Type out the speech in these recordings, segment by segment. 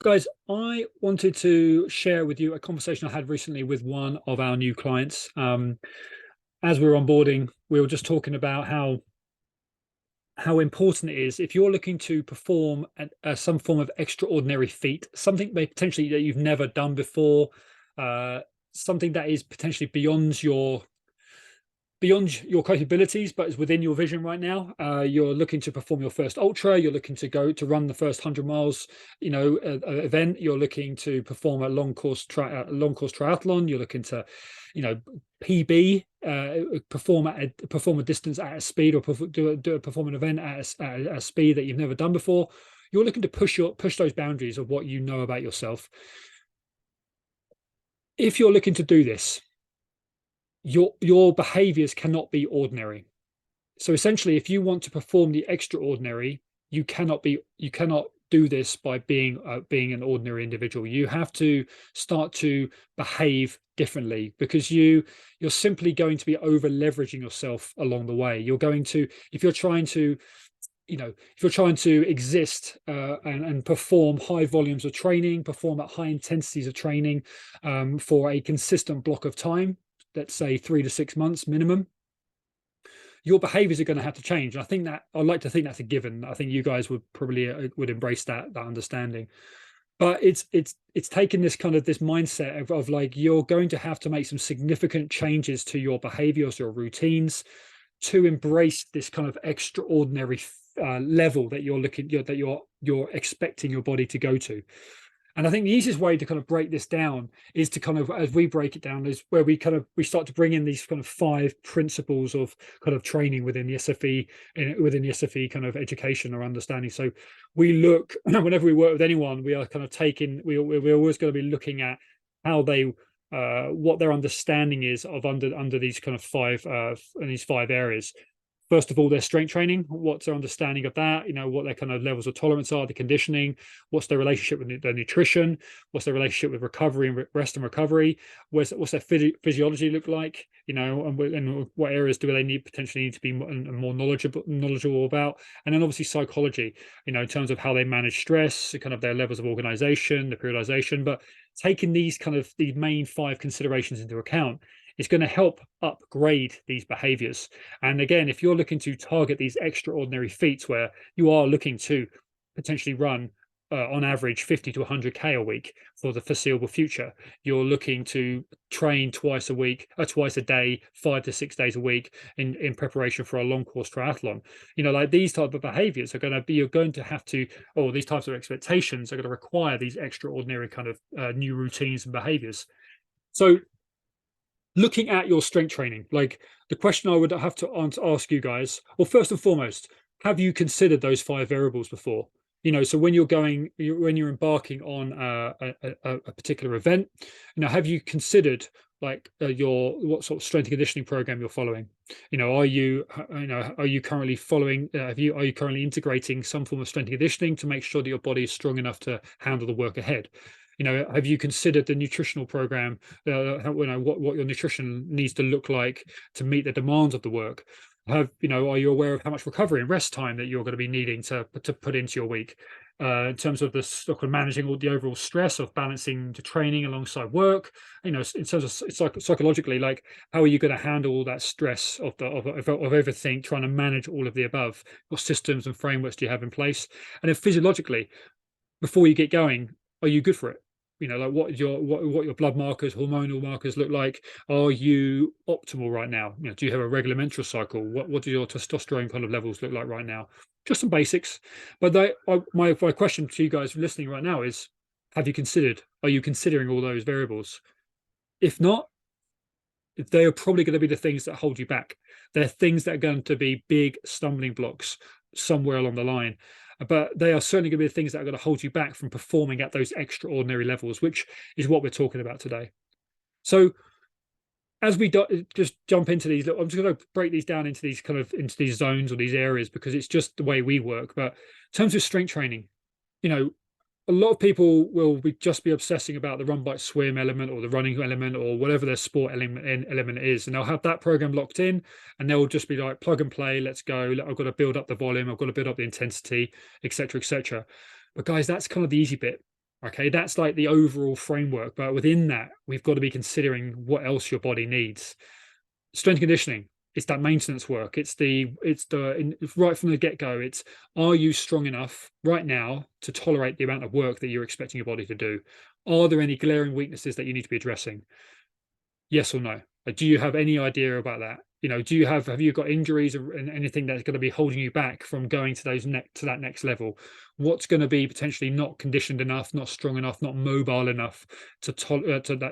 Guys, I wanted to share with you a conversation I had recently with one of our new clients. As we were onboarding, we were just talking about how important it is if you're looking to perform some form of extraordinary feat, something potentially that you've never done before, uh, something that is potentially beyond your capabilities, but is within your vision right now. You're looking to perform your first ultra. You're looking to go to run the first 100 miles, event. You're looking to perform a long course triathlon. You're looking to, PB, perform a distance at a speed, or perform an event at a speed that you've never done before. You're looking to push those boundaries of what you know about yourself. If you're looking to do this, your behaviors cannot be ordinary. So essentially, if you want to perform the extraordinary, you cannot do this by being an ordinary individual. You have to start to behave differently, because you're simply going to be over leveraging yourself along the way. You're going to, if you're trying to exist and perform high volumes of training, perform at high intensities of training, for a consistent block of time, let's say 3 to 6 months minimum, your behaviors are going to have to change. And I'd like to think that's a given. I think you guys would probably would embrace that understanding. But it's taken this kind of this mindset of like, you're going to have to make some significant changes to your behaviors, your routines, to embrace this kind of extraordinary level that you're expecting your body to go to. And I think the easiest way to kind of break this down is to kind of, as we break it down, is where we start to bring in these kind of 5 principles of kind of training within the SFE kind of education or understanding. So we look, whenever we work with anyone, we are kind of we're always going to be looking at how they what their understanding is of under these kind of 5 in these 5 areas. First of all, their strength training. What's their understanding of that? What their kind of levels of tolerance are, the conditioning. What's their relationship with their nutrition? What's their relationship with recovery and rest and recovery? What's their physiology look like? And what areas do they potentially need to be more knowledgeable about? And then obviously psychology. In terms of how they manage stress, kind of their levels of organization, the periodization. But taking these main 5 considerations into account, it's going to help upgrade these behaviors. And again, if you're looking to target these extraordinary feats where you are looking to potentially run on average 50 to 100K a week for the foreseeable future, you're looking to train twice a day, 5 to 6 days a week in preparation for a long course triathlon. Like these type of behaviors are going to be, you're going to have to, or these types of expectations are going to require these extraordinary kind of new routines and behaviors. So looking at your strength training, like the question I would have to ask you guys, well, first and foremost, have you considered those 5 variables before? So when you're embarking on a particular event, have you considered like what sort of strength and conditioning program you're following? Are you currently following? Are you currently integrating some form of strength and conditioning to make sure that your body is strong enough to handle the work ahead? Have you considered the nutritional program? What your nutrition needs to look like to meet the demands of the work? Are you aware of how much recovery and rest time that you're going to be needing to put into your week? In terms of the stock of managing all the overall stress of balancing the training alongside work, in terms of psychologically, like how are you going to handle all that stress of everything, trying to manage all of the above? What systems and frameworks do you have in place? And then physiologically, before you get going, are you good for it? Like what your blood markers, hormonal markers look like. Are you optimal right now? Do you have a regular menstrual cycle? What do your testosterone kind of levels look like right now? Just some basics. But my question to you guys listening right now is, are you considering all those variables? If not, they are probably going to be the things that hold you back. They're things that are going to be big stumbling blocks somewhere along the line. But they are certainly going to be the things that are going to hold you back from performing at those extraordinary levels, which is what we're talking about today. So as we just jump into these, I'm just going to break these down into these zones or these areas, because it's just the way we work. But in terms of strength training, a lot of people will just be obsessing about the run, bike, swim element, or the running element, or whatever their sport element is, and they'll have that program locked in, and they'll just be like, plug and play, let's go. I've got to build up the volume, I've got to build up the intensity, etc., etc. But guys, that's kind of the easy bit. Okay, that's like the overall framework, but within that, we've got to be considering what else your body needs. Strength and conditioning, it's that maintenance work. It's right from the get-go. It's, are you strong enough right now to tolerate the amount of work that you're expecting your body to do? Are there any glaring weaknesses that you need to be addressing? Yes or no? Do you have any idea about that? Do you have you got injuries or anything that's going to be holding you back from going to that next level? What's going to be potentially not conditioned enough, not strong enough, not mobile enough to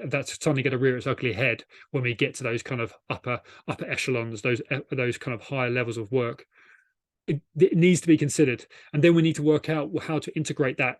that's suddenly going to rear its ugly head when we get to those kind of upper echelons, those kind of higher levels of work? It needs to be considered, and then we need to work out how to integrate that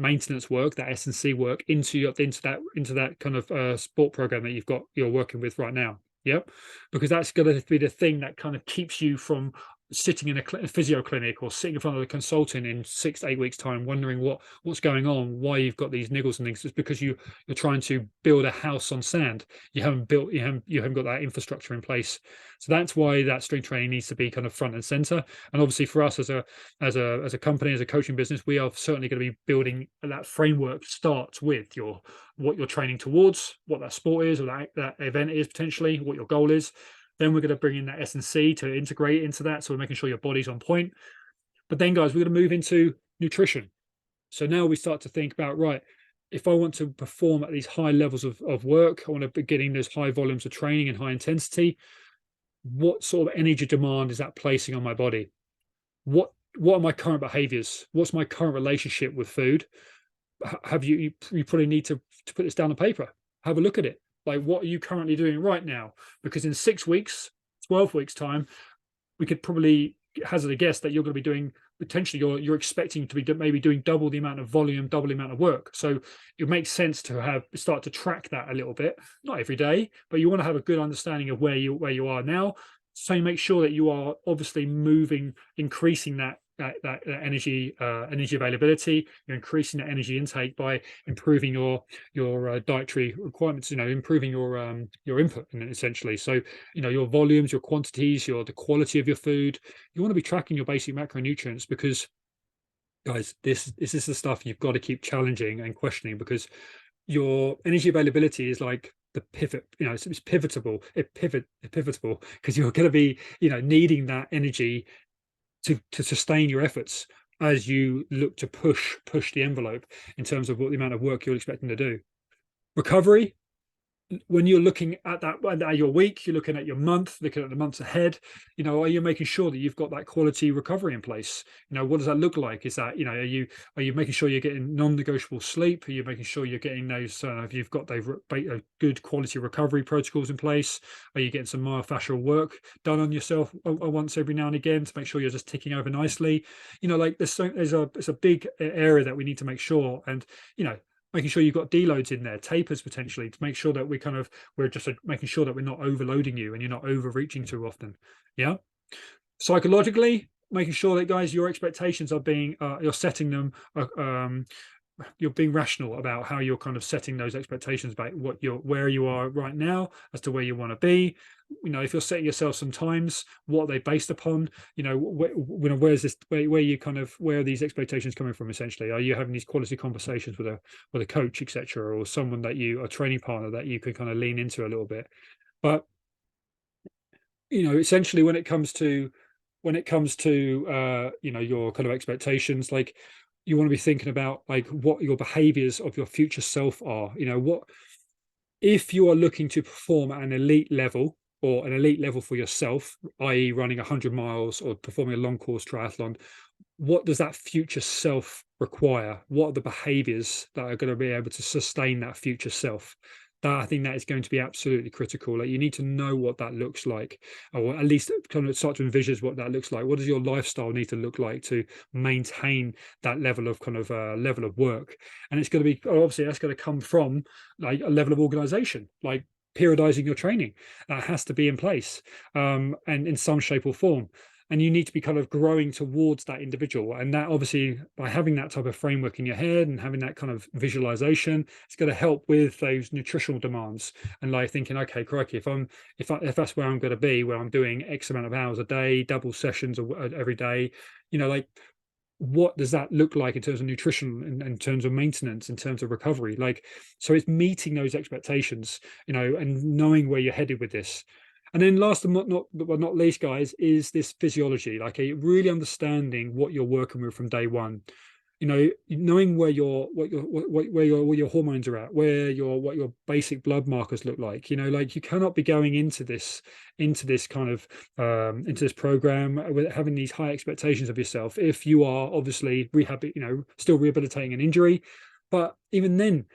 maintenance work, that S&C work, into that kind of sport program that you're working with right now. Yep, because that's going to be the thing that kind of keeps you from sitting in a physio clinic or sitting in front of a consultant in 6 to 8 weeks time, wondering what's going on, why you've got these niggles and things. It's because you're trying to build a house on sand. You haven't got that infrastructure in place. So that's why that strength training needs to be kind of front and center. And obviously for us as a company, as a coaching business, we are certainly going to be building that framework. Starts with what you're training towards, what that sport is, or that event is, potentially what your goal is. Then we're going to bring in that S&C to integrate into that, so we're making sure your body's on point. But then, guys, we're going to move into nutrition. So now we start to think about, right, if I want to perform at these high levels of work, I want to be getting those high volumes of training and high intensity. What sort of energy demand is that placing on my body? What are my current behaviors? What's my current relationship with food? Have you probably need to put this down on paper, have a look at it. Like, what are you currently doing right now? Because in 6 weeks, 12 weeks time, we could probably hazard a guess that you're going to be doing, potentially you're expecting to be maybe doing double the amount of volume, double the amount of work. So it makes sense to start to track that a little bit, not every day, but you want to have a good understanding of where you are now. So you make sure that you are obviously increasing that energy availability. You're increasing that energy intake by improving your dietary requirements. Improving your input, essentially. So your volumes, your quantities, the quality of your food. You want to be tracking your basic macronutrients, because, guys, this is the stuff you've got to keep challenging and questioning, because your energy availability is like the pivot. It's pivotal. Pivotal, because you're going to be needing that energy to sustain your efforts as you look to push the envelope in terms of what the amount of work you're expecting to do. Recovery, when you're looking at your week, you're looking at your month, looking at the months ahead. Are you making sure that you've got that quality recovery in place? What does that look like? Is that, are you making sure you're getting non-negotiable sleep? Are you making sure you're getting those, if you've got those good quality recovery protocols in place? Are you getting some myofascial work done on yourself once every now and again to make sure you're just ticking over nicely? It's a big area that we need to make sure. And making sure you've got deloads in there, tapers potentially, to make sure that we're just making sure that we're not overloading you and you're not overreaching too often. Yeah. Psychologically, making sure that, guys, your expectations are you're setting them, you're being rational about how you're kind of setting those expectations about where you are right now as to where you want to be. If you're setting yourself some times, what are they based upon? Where's this, where are these expectations coming from? Essentially, are you having these quality conversations with a coach, etc., or someone a training partner that you can kind of lean into a little bit? But essentially, when it comes to your kind of expectations, like, you want to be thinking about like what your behaviors of your future self are. What if you are looking to perform at an elite level, or an elite level for yourself, i.e. running 100 miles or performing a long course triathlon? What does that future self require? What are the behaviors that are going to be able to sustain that future self? I think that is going to be absolutely critical. Like, you need to know what that looks like, or at least kind of start to envision what that looks like. What does your lifestyle need to look like to maintain that level of level of work? And it's going to be, obviously, that's going to come from like a level of organization, like periodizing your training. That has to be in place, and in some shape or form. And you need to be kind of growing towards that individual. And that, obviously, by having that type of framework in your head and having that kind of visualization, it's going to help with those nutritional demands. And like thinking, okay, crikey, if that's where I'm going to be, where I'm doing X amount of hours a day, double sessions every day, like, what does that look like in terms of nutrition, in terms of maintenance, in terms of recovery? Like, so it's meeting those expectations, and knowing where you're headed with this. And then last but not least, guys, is this physiology, like a really understanding what you're working with from day one. Knowing where your hormones are at, what your basic blood markers look like. Like, you cannot be going into this kind of into this program with having these high expectations of yourself if you are obviously still rehabilitating an injury. But even then,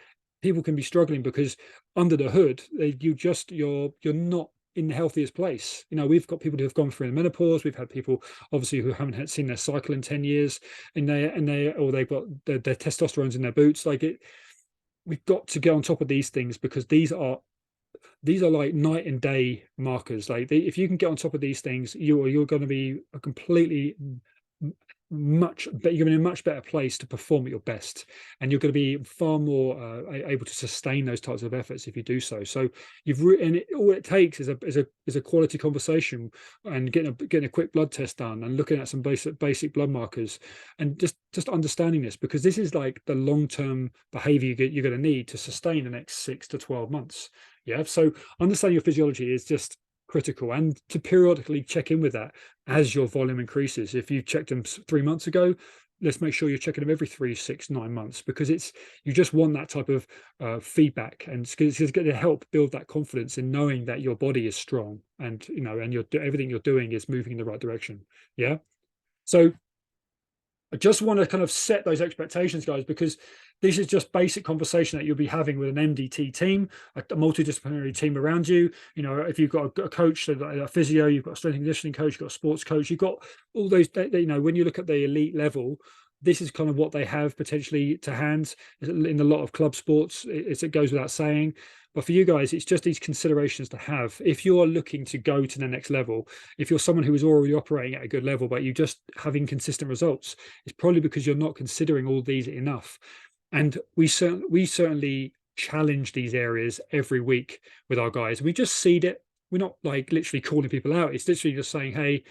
people can be struggling because under the hood, you're not in the healthiest place. We've got people who have gone through the menopause. We've had people obviously who haven't seen their cycle in 10 years, and they've got their testosterone's in their boots. Like, we've got to get on top of these things, because these are like night and day markers. Like, if you can get on top of these things, you're going to be a completely you're in a much better place to perform at your best, and you're going to be far more able to sustain those types of efforts if you do so. So all it takes is a quality conversation, and getting a quick blood test done, and looking at some basic blood markers, and just understanding this, because this is like the long-term behavior you're going to need to sustain the next 6 to 12 months. Yeah. So understanding your physiology is just critical, and to periodically check in with that as your volume increases. If you checked them 3 months ago, let's make sure you're checking them every 3, 6, 9 months, because you just want that type of feedback, and it's going to help build that confidence in knowing that your body is strong, and everything you're doing is moving in the right direction. Yeah. So I just want to kind of set those expectations, guys, because this is just basic conversation that you'll be having with an MDT team, a multidisciplinary team around you. If you've got a coach, a physio, you've got a strength and conditioning coach, you've got a sports coach, you've got all those. When you look at the elite level, this is kind of what they have potentially to hand in a lot of club sports. It goes without saying. But for you guys, it's just these considerations to have. If you're looking to go to the next level, if you're someone who is already operating at a good level, but you just have inconsistent results, it's probably because you're not considering all these enough. And we certainly challenge these areas every week with our guys. We just seed it. We're not like literally calling people out. It's literally just saying, hey,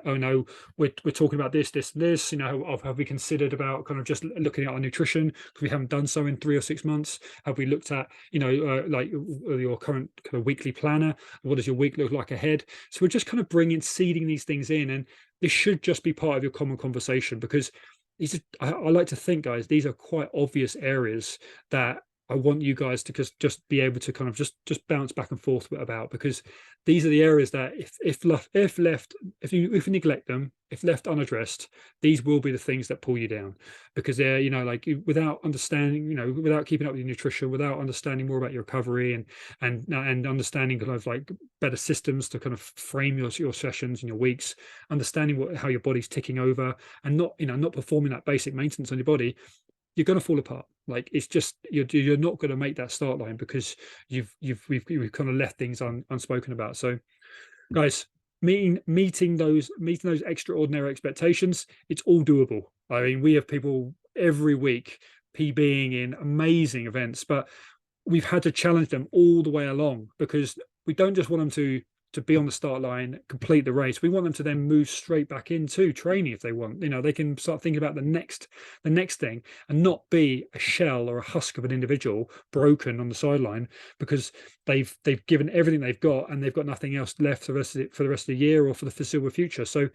oh no, we're talking about this, and this. Have we considered about kind of just looking at our nutrition, because we haven't done so in 3 or 6 months? Have we looked at like your current kind of weekly planner? What does your week look like ahead? So we're just kind of seeding these things in, and this should just be part of your common conversation, because I like to think, guys, these are quite obvious areas that I want you guys to just be able to kind of just bounce back and forth about, because these are the areas that if you neglect them, if left unaddressed, these will be the things that pull you down, because they're like, without understanding, without keeping up with your nutrition, without understanding more about your recovery, and understanding kind of like better systems to kind of frame your sessions and your weeks, understanding how your body's ticking over, and not performing that basic maintenance on your body, you're going to fall apart. Like, it's just you're not going to make that start line, because we've kind of left things unspoken about. So, guys, meeting those extraordinary expectations, it's all doable. I mean, we have people every week PBing in amazing events, but we've had to challenge them all the way along, because we don't just want them to be on the start line, complete the race. We want them to then move straight back into training if they want. They can start thinking about the next thing, and not be a shell or a husk of an individual broken on the sideline, because they've given everything they've got, and they've got nothing else left for the rest of the year or for the foreseeable future. So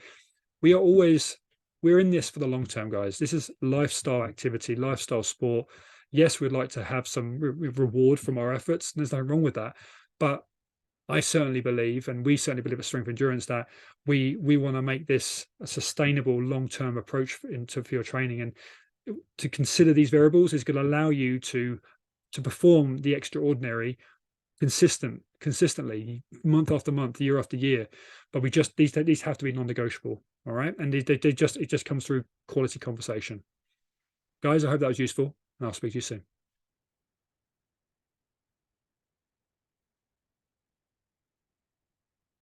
we're in this for the long term, guys. This is lifestyle activity, lifestyle sport. Yes, we'd like to have some reward from our efforts, and there's nothing wrong with that. But I certainly believe, and we certainly believe at Strength Endurance, that we want to make this a sustainable long-term approach for your training. And to consider these variables is going to allow you to perform the extraordinary consistently, month after month, year after year. But these have to be non-negotiable. All right. And it just comes through quality conversation. Guys, I hope that was useful, and I'll speak to you soon.